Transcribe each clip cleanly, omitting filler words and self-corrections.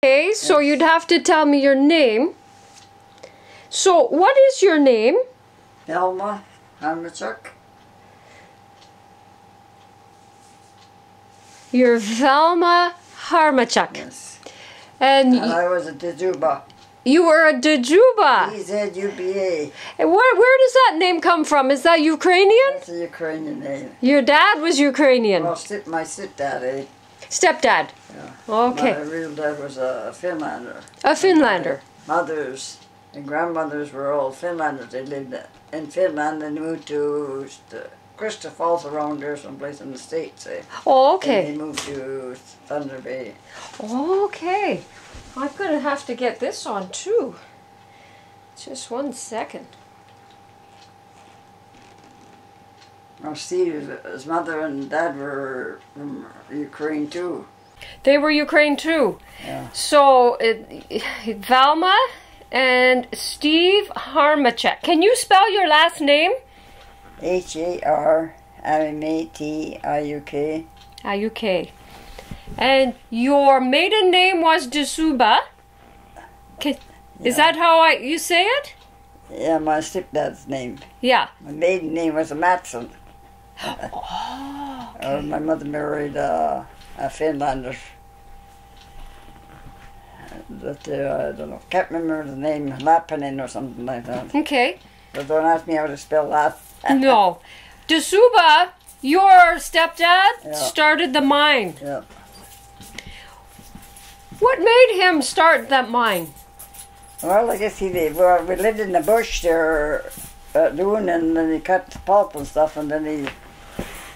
Okay, so you'd have to tell me your name. So, what is your name? Velma Harmatiuk. You're Velma Harmatiuk. Yes. And I was a Dajuba. you were a Dajuba. DZUBA. And where does that name come from? Is that Ukrainian? That's a Ukrainian name. Your dad was Ukrainian. Well, my stepdad, Stepdad. Yeah. Okay. My real dad was a Finlander. A Finlander. Mothers and grandmothers were all Finlanders. They lived in Finland and moved to Crystal Falls around there, someplace in the States. Oh, okay. And they moved to Thunder Bay. Okay. I'm going to have to get this on too. Just 1 second. Well, Steve, his mother and dad were from Ukraine too. They were Ukraine too. Yeah. So, Velma and Steve Harmatiuk. Can you spell your last name? Harmatiuk. Iuk. And your maiden name was Dasuba. Is that how you say it? Yeah, my stepdad's name. Yeah. My maiden name was Matson. Oh, okay. My mother married a Finlander. That I don't know, can't remember the name, Lappinen or something like that. Okay. But don't ask me how to spell that. No. Dasuba, your stepdad, Yeah. started the mine. Yeah. What made him start that mine? Well, I guess we lived in the bush there at noon, and then he cut the pulp and stuff, and then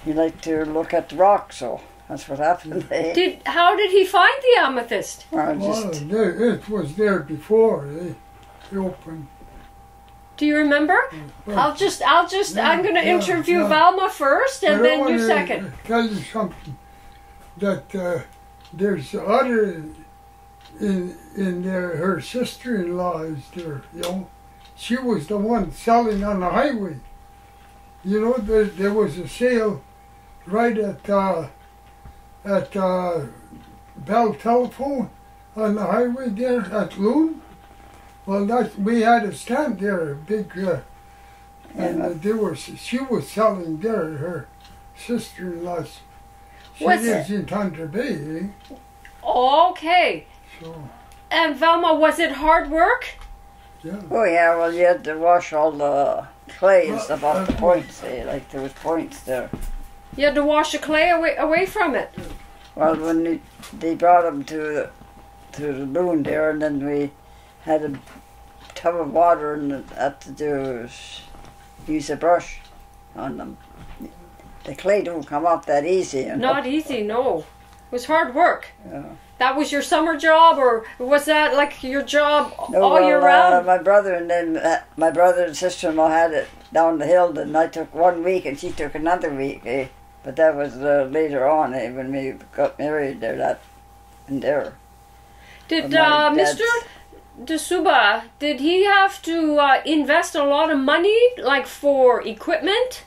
he liked to look at the rock, so that's what happened. How did he find the amethyst? Well, It was there before they opened. Do you remember? I'm going to interview Velma first, and then you second. Tell you something, that there's other in there. Her sister-in-law is there. You know, she was the one selling on the highway. You know, there was a sale right at Bell Telephone on the highway there at Loon. Well, we had a stand there, a big, and she was selling there. Her sister-in-law, she lives in Thunder Bay. Eh? Okay. So. And Velma, was it hard work? Yeah. Oh yeah, well you had to wash all the clay and stuff off the points, like there was points there. You had to wash the clay away from it. Well, when they brought them to the loon there, and then we had a tub of water and had to use a brush on them. The clay don't come off that easy. You know? Not easy, no. It was hard work. Yeah. That was your summer job, or was that like your job No, all year round? My brother and sister-in-law had it down the hill, and I took 1 week and she took another week. But that was later on when we got married there. Did Mr. Dasuba, did he have to invest a lot of money, like for equipment?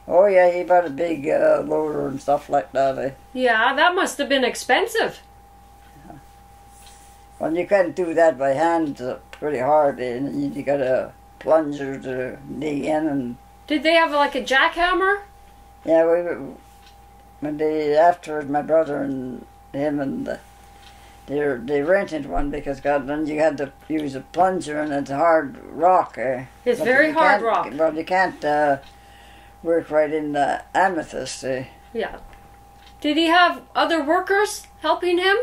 Oh yeah, he bought a big loader and stuff like that. Yeah, that must have been expensive. Well, you can't do that by hand. It's pretty hard. You got a plunger to dig in. And did they have like a jackhammer? yeah, afterwards, my brother and him and they rented one because then you had to use a plunger and it's hard rock. It's very hard rock. Well, you can't work right in the amethyst. Yeah. Did he have other workers helping him?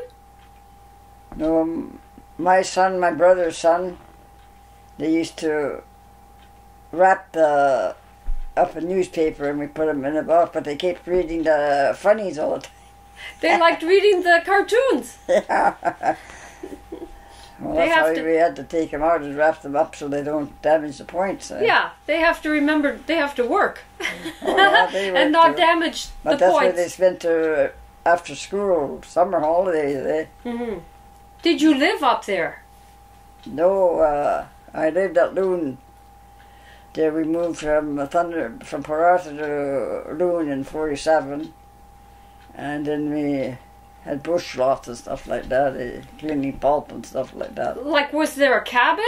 No, my brother's son, they used to wrap up a newspaper and we put them in a box, but they kept reading the funnies all the time. They liked reading the cartoons. Yeah. Well, that's why we had to take them out and wrap them up so they don't damage the points. Yeah, they have to remember they have to work. Oh, yeah, they and not damage the But that's points. where they spent their after school summer holidays. Mm-hmm. Did you live up there? No, I lived at Loon. There we moved from Parata to Loon in 47, and then we had bush lots and stuff like that, cleaning pulp and stuff like that. Like, was there a cabin?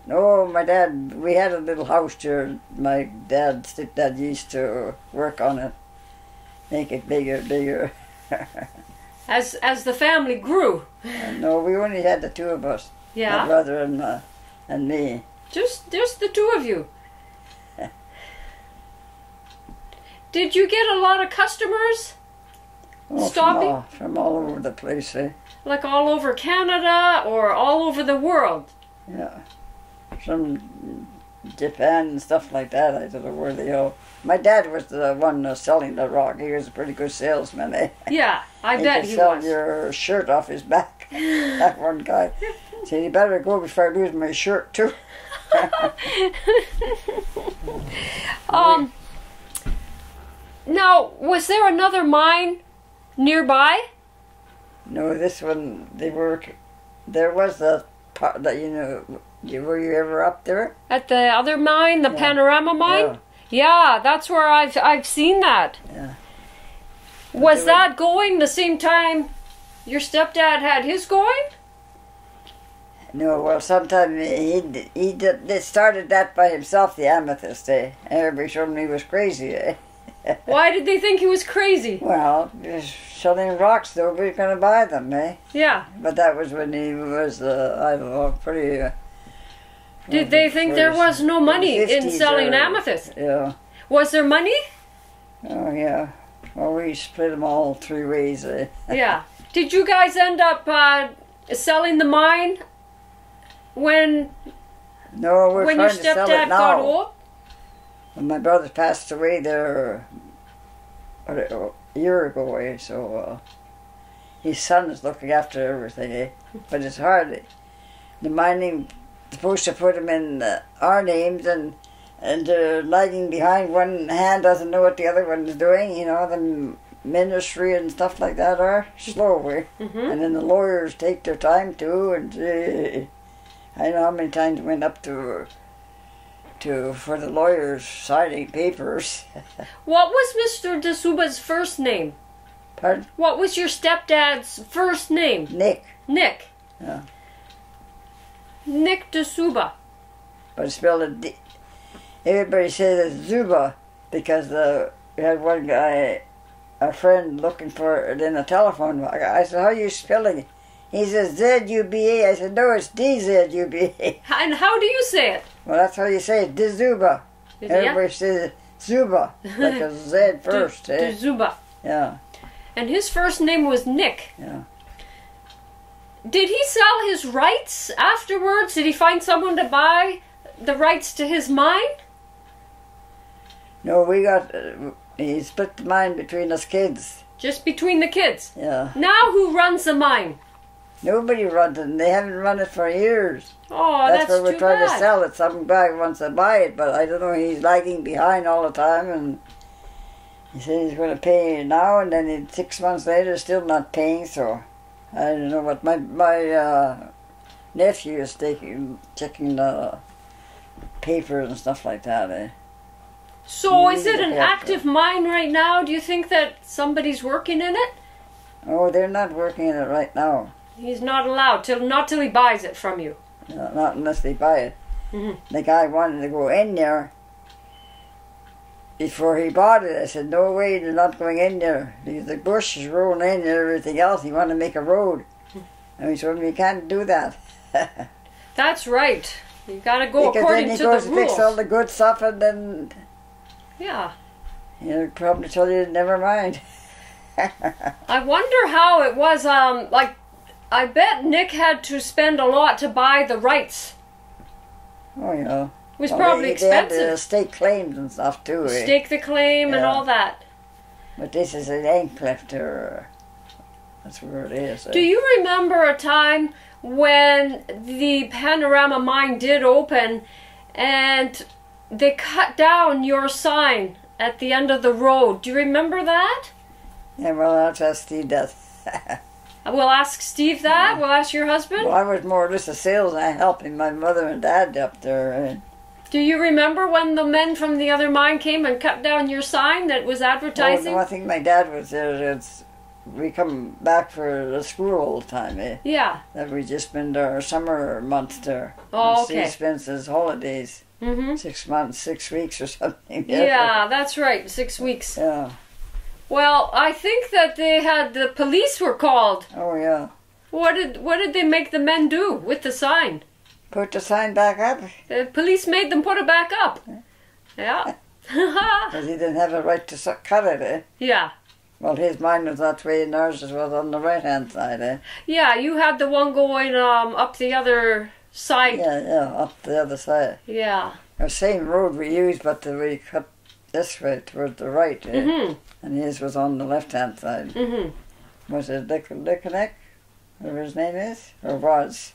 No, my dad, we had a little house there. My stepdad used to work on it, make it bigger. As the family grew. No, we only had the two of us. Yeah. My brother and me. Just the two of you. Did you get a lot of customers stopping? From all over the place, eh? Like all over Canada or all over the world? Yeah. From Japan and stuff like that. I don't know where they all. My dad was the one selling the rock. He was a pretty good salesman, eh? Yeah, I bet he could sell was. your shirt off his back. That one guy said, "You better go before I lose my shirt too." Now, was there another mine nearby? No, this one there was a part that were you ever up there? At the other mine, the Panorama mine? Yeah, that's where I've seen that. Yeah. Was that going the same time your stepdad had his going? No, well, sometime they started that by himself, the amethyst, eh? Everybody told him he was crazy, eh? Why did they think he was crazy? Well, he was selling rocks, nobody was going to buy them, eh? Yeah. But that was when he was, I don't know, pretty... Did they think there was no money in selling amethyst? Yeah. Was there money? Oh, yeah. Well, we split them all three ways, eh? Yeah. Did you guys end up selling the mine when your stepdad got old? When my brother passed away there a year ago, eh? So his son is looking after everything, eh? But it's hard. The mining supposed to put them in our names, and they're lagging behind. One hand doesn't know what the other one is doing. The ministry and stuff like that are slow, eh? And then the lawyers take their time too. And I know how many times we went up for the lawyers signing papers. What was Mr. DeSuba's first name? Pardon? What was your stepdad's first name? Nick. Nick. Yeah. Nick DeSuba. But spelled it. Everybody says it's Zuba because we had one guy, a friend, looking for it in a telephone book. I said, "How are you spelling it?" He says Z-U-B-A. I said, "No, it's D-Z-U-B-A." And how do you say it? Well, that's how you say it, DeZuba. Everybody says Zuba, like a Z first. DeZuba. Yeah. And his first name was Nick. Yeah. Did he sell his rights afterwards? Did he find someone to buy the rights to his mine? No, he split the mine between us kids. Just between the kids? Yeah. Now who runs the mine? Nobody runs it, and they haven't run it for years. Oh, that's why we're too trying bad. to sell it. Some guy wants to buy it, but I don't know, he's lagging behind all the time, and he said he's going to pay now, and then 6 months later still not paying, so I don't know what my nephew is checking the papers and stuff like that. Eh? So is it an active mine right now? Do you think that somebody's working in it? Oh, they're not working in it right now. He's not allowed, not till he buys it from you. No, not unless they buy it. Mm-hmm. The guy wanted to go in there before he bought it. I said, "No way, they're not going in there. Because the bush is rolling in and everything else. He wanted to make a road." And he told me, "You can't do that." That's right. You got to go according to the rules. Because then he goes to fix all the good stuff, and then yeah, he'll probably tell you, "Never mind." I wonder how it was. I bet Nick had to spend a lot to buy the rights. Oh, yeah. It was probably expensive. They had to stake claims and stuff too. Eh? Stake the claim and all that. But this is an Ancliffe there. That's where it is. Eh? Do you remember a time when the Panorama mine did open and they cut down your sign at the end of the road? Do you remember that? Yeah, well, I'll ask Steve that. We'll ask Steve that. Yeah. We'll ask your husband. Well, I was more just a salesman. I helping my mother and dad up there. Do you remember when the men from the other mine came and cut down your sign that was advertising? Oh, no, I think my dad was there. we come back for the school all the time, eh? Yeah. That we just spend our summer month there. Oh, And okay. Steve spends his holidays. Mm-hmm. 6 months, 6 weeks or something. Yeah, that's right. 6 weeks. Yeah. Well, I think that the police were called. Oh, yeah. What did they make the men do with the sign? Put the sign back up. The police made them put it back up. Yeah. Because he didn't have a right to cut it, eh? Yeah. Well, his mine was that way and ours was on the right-hand side, eh? Yeah, you had the one going up the other side. Yeah, up the other side. Yeah. The same road we used, but we cut this way towards the right, eh? Mm-hmm. And his was on the left-hand side. Mm-hmm. Was it Nipigon? Whatever his name is? Or was?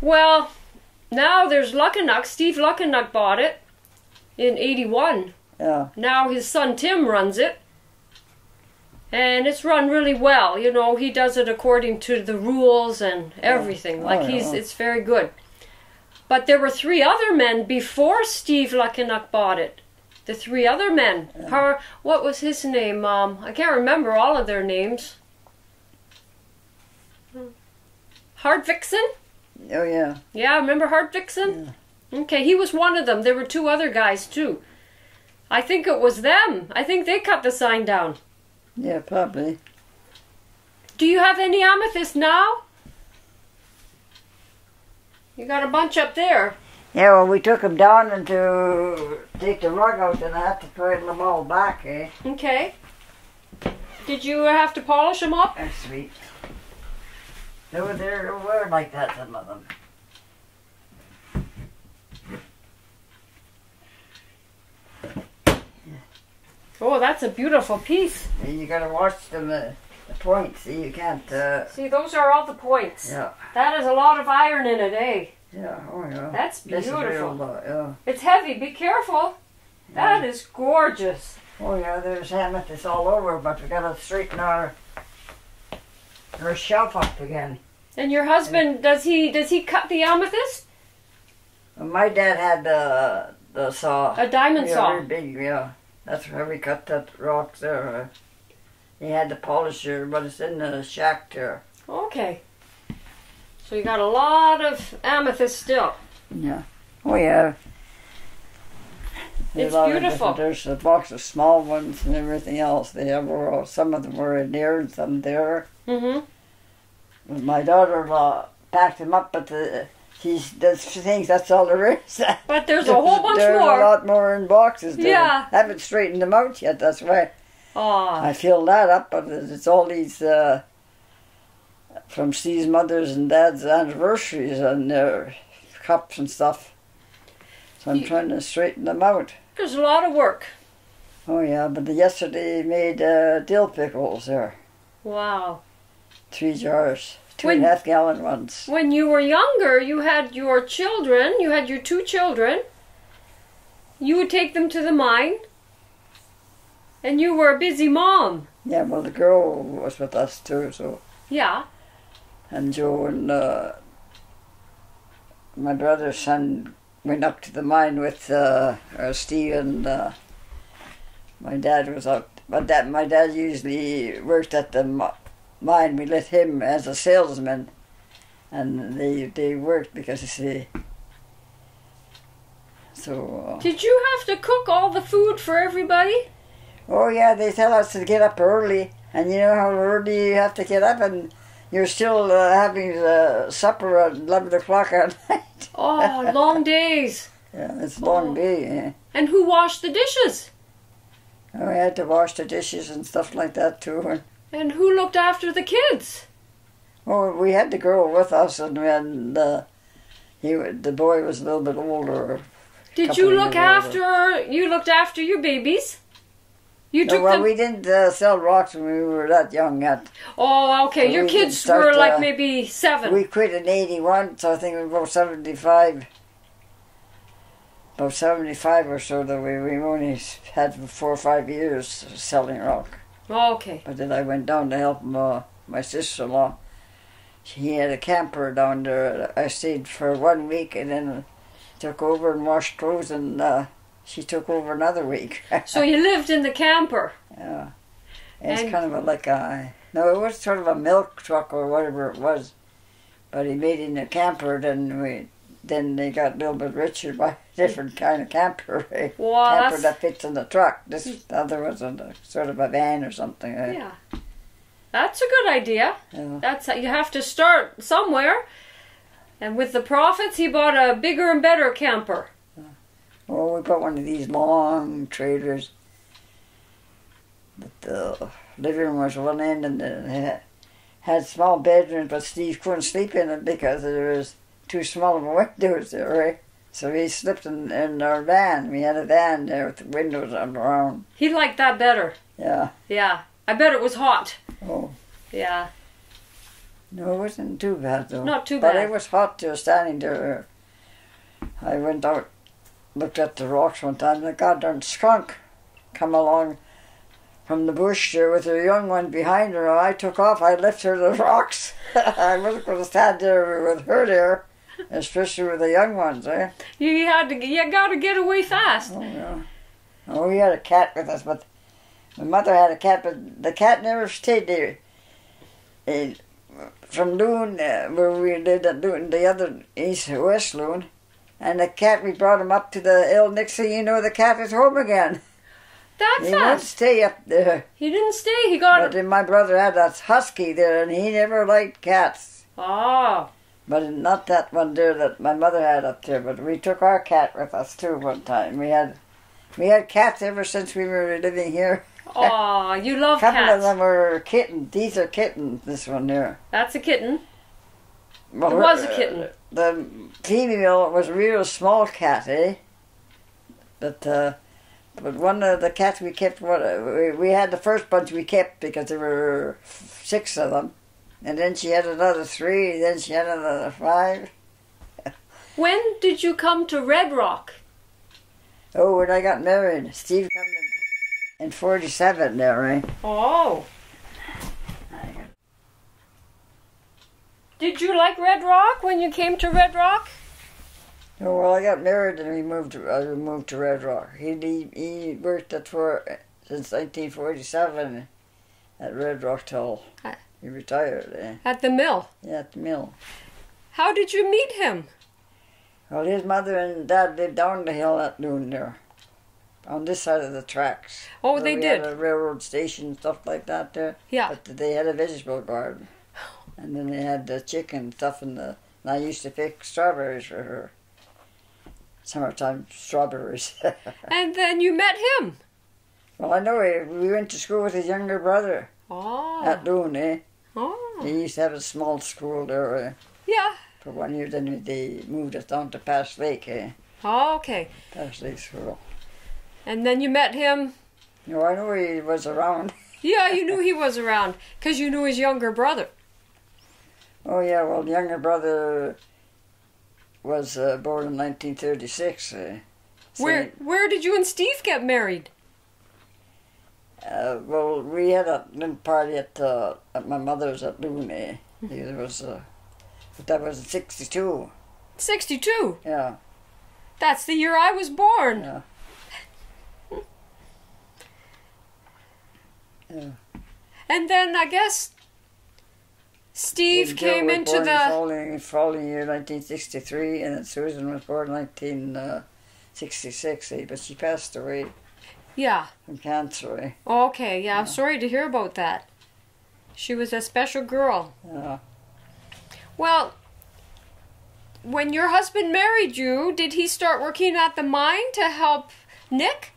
Well, now there's Luckenach. Steve Luckenach bought it in 81. Yeah. Now his son Tim runs it. And it's run really well. You know, he does it according to the rules and everything. Oh, Like yeah. it's very good. But there were 3 other men before Steve Luckenach bought it. The 3 other men. Yeah. What was his name? I can't remember all of their names. Hardvixen? Oh, yeah. Yeah, remember Hardvixen? Yeah. Okay, he was one of them. There were 2 other guys too. I think it was them. I think they cut the sign down. Yeah, probably. Do you have any amethyst now? You got a bunch up there. Yeah, well, we took them down and to take the rug out and I had to put them all back, eh? Okay. Did you have to polish them up? That's sweet. They were like that, some of them. Oh, that's a beautiful piece. And you gotta watch them, the points, see, you can't, See, those are all the points. yeah, That is a lot of iron in it, eh? yeah, oh yeah. That's This is real, beautiful. yeah. It's heavy. Be careful. That is gorgeous. Oh yeah, there's amethyst all over, but we gotta straighten our shelf up again. And your husband, does he cut the amethyst? My dad had the saw. A diamond Yeah, saw. very big, yeah. That's where we cut that rock there. He had the polisher, but it's in the shack there. Okay. So you got a lot of amethyst still. Yeah. Oh yeah. It's a lot of beautiful. different- There's a box of small ones and everything else. Some of them were in there and some there. Mm-hmm. My daughter-in-law packed them up, but she thinks that's all there is. But there's a whole bunch There's more. a lot more in boxes there. Yeah. Haven't straightened them out yet, that's why. Aw. I filled that up, but it's all these from Steve's mother's and dad's anniversaries and their cups and stuff. So I'm trying to straighten them out. There's a lot of work. Oh yeah, but yesterday made dill pickles there. Wow. 3 jars, 2.5 gallon ones. When you were younger, you had your children, you had your 2 children. You would take them to the mine. And you were a busy mom. Yeah, well the girl was with us too, so. Yeah. And Joe and my brother's son went up to the mine with Steve and my dad was out. But my dad usually worked at the mine. We let him as a salesman, and they worked because you see. So. Did you have to cook all the food for everybody? Oh yeah, they tell us to get up early, and you know how early you have to get up, and you're still having supper at 11 o'clock at night. Oh, long days. Yeah, it's a long day. Yeah. And who washed the dishes? Oh, we had to wash the dishes and stuff like that too. And who looked after the kids? Oh, we had the girl with us, and when the boy was a little bit older. Did you look after? You looked after your babies. You took well, them. we didn't sell rocks when we were that young yet. Oh, okay. So Your we kids didn't start, were like maybe 7. We quit in 81, so I think we were about 75. About 75 or so that we only had 4 or 5 years selling rock. Oh, okay. But then I went down to help my sister-in-law. He had a camper down there. I stayed for 1 week and then took over and washed clothes, and she took over another week. So you lived in the camper. Yeah. It's kind of like a... No, it was sort of a milk truck or whatever it was. But he made it in a camper, then they got a little bit richer by a different kind of camper. Well, camper that fits in the truck. This other was a sort of a van or something. Yeah. That's a good idea. Yeah. That's you have to start somewhere. And with the profits, he bought a bigger and better camper. Oh, we bought one of these long trailers. But the living room was one end, and it had small bedrooms, but Steve couldn't sleep in it because there was too small of a windows there, right? So he slept in our van. We had a van there with the windows around. He liked that better. Yeah. Yeah. I bet it was hot. Oh. Yeah. No, it wasn't too bad though. Not too bad. But it was hot there, standing there. I went out, looked at the rocks one time, and a goddamn skunk come along from the bush there with her young one behind her. And I took off, I left her the rocks. I wasn't going to stand there with her there, especially with the young ones, eh? You got to get away fast. Oh, yeah. Oh, we had a cat with us, but my mother had a cat, but the cat never stayed there. From Loon, where we lived at Loon, the other west Loon, and the cat, we brought him up to the hill. Next thing you know, the cat is home again. That He won't fast. stay up there. He didn't stay. He got But then my brother had that husky there, and he never liked cats. Oh. But not that one there that my mother had up there. But we took our cat with us too one time. We had cats ever since we were living here. Oh, you love A couple cats. of them were kittens. These are kittens. This one here. That's a kitten. Well, It was a kitten. The female was a real small cat, eh? But one of the cats we kept, we had the first bunch we kept because there were 6 of them. And then she had another 3, then she had another 5. When did you come to Red Rock? Oh, when I got married, Steve came in 47 there, right? Oh. Did you like Red Rock when you came to Red Rock? Oh, well, I got married and we moved to Red Rock. He worked since 1947 at Red Rock till he retired. Eh? At the mill. Yeah, at the mill. How did you meet him? Well, his mother and dad lived down the hill at noon there, on this side of the tracks. Oh, they did. We had a railroad station and stuff like that there. Yeah. But they had a vegetable garden. And then they had the chicken stuff and I used to pick strawberries for her. Summertime strawberries. And then you met him. Well, I know we went to school with his younger brother Oh. at Loon, eh? Oh. He used to have a small school there Yeah. for 1 year. Then they moved us down to Pass Lake, eh? Oh, okay. Pass Lake School. And then you met him. No, I know he was around. Yeah, you knew he was around because you knew his younger brother. Oh, yeah, well, the younger brother was born in 1936. Where did you and Steve get married? Well, we had a little party at my mother's at Loon. It was, but that was in 62. 62. Yeah. That's the year I was born. Yeah. Yeah. And then I guess Steve came into the... following year 1963, and Susan was born 1966, but she passed away Yeah. from cancer. Eh? Okay, yeah, I'm sorry to hear about that. She was a special girl. Yeah. Well, when your husband married you, did he start working at the mine to help Nick,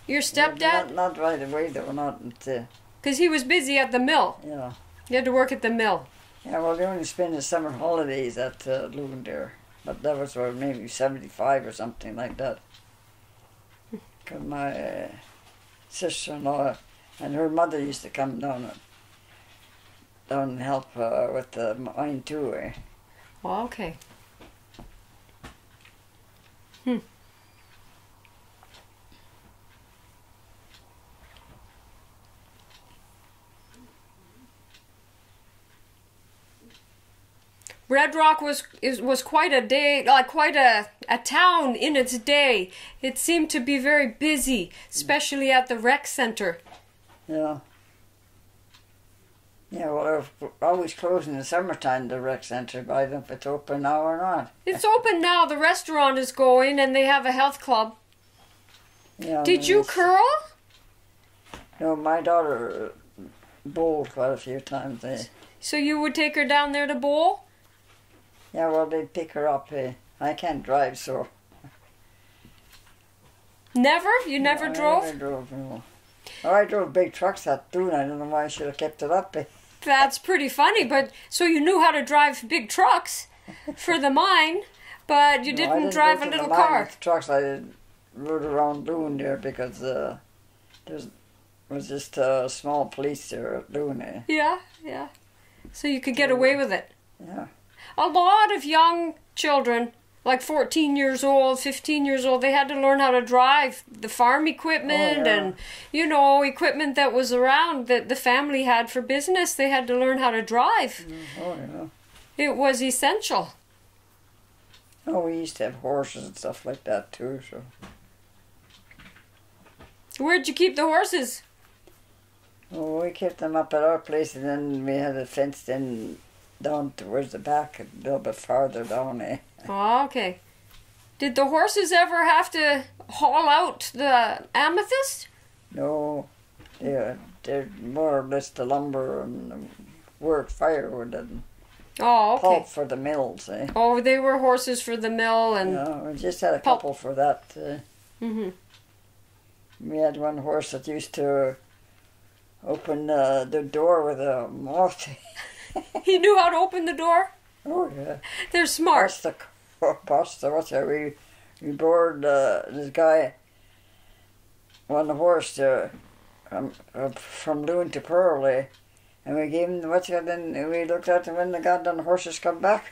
your stepdad? Not right away, though, not until... Because he was busy at the mill. Yeah. He had to work at the mill. Yeah, well, they only spent the summer holidays at Loon there. But that was maybe 75 or something like that. Because my sister-in-law and her mother used to come down and help with the mine too. Eh? Oh, okay. Red Rock was quite a day, like quite a town in its day. It seemed to be very busy, especially at the rec center. Yeah. Yeah, well, they're always closed in the summertime, the rec centre, but I don't know if it's open now or not. It's open now. The restaurant is going and they have a health club. Yeah, Did you curl? No, my daughter bowled quite a few times. So you would take her down there to bowl? Yeah, well, they'd pick her up. I can't drive, so... Never? You never drove? I never drove, no. Oh, I drove big trucks at Doon. I don't know why I should have kept it up. That's pretty funny, but so you knew how to drive big trucks for the mine, but you didn't drive a little car. With trucks, I rode around Doon there because there was just a small police there at Doon. Yeah, yeah. So you could get away with it. Yeah. A lot of young children, like 14 years old, 15 years old, they had to learn how to drive the farm equipment and, you know, equipment that was around that the family had for business. They had to learn how to drive. Oh, yeah. It was essential. Oh, we used to have horses and stuff like that too, so... Where'd you keep the horses? Oh, we kept them up at our place, and then we had it fenced in down towards the back, a little bit farther down. Oh, okay. Did the horses ever have to haul out the amethyst? No, they're more or less the lumber and work firewood and pulp for the mills. Oh, they were horses for the mill and... Yeah, we just had a couple for that. We had one horse that used to open the door with a mouth. He knew how to open the door? Oh, yeah. They're smart. We bored this guy on the horse from Loon to Pearl, and we gave him then we looked out and when the goddamn horses come back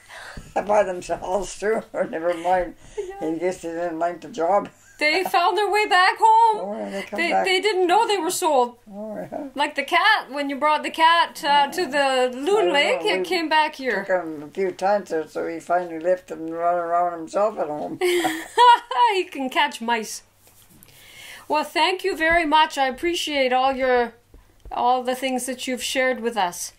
by themselves too, or never mind. I guess they didn't like the job. They found their way back home. Oh, yeah, they didn't know they were sold. Oh, yeah. Like the cat, when you brought the cat to the Loon Lake, it came back here. Took him a few times, so he finally lifted and run around himself at home. He can catch mice. Well, thank you very much. I appreciate all the things that you've shared with us.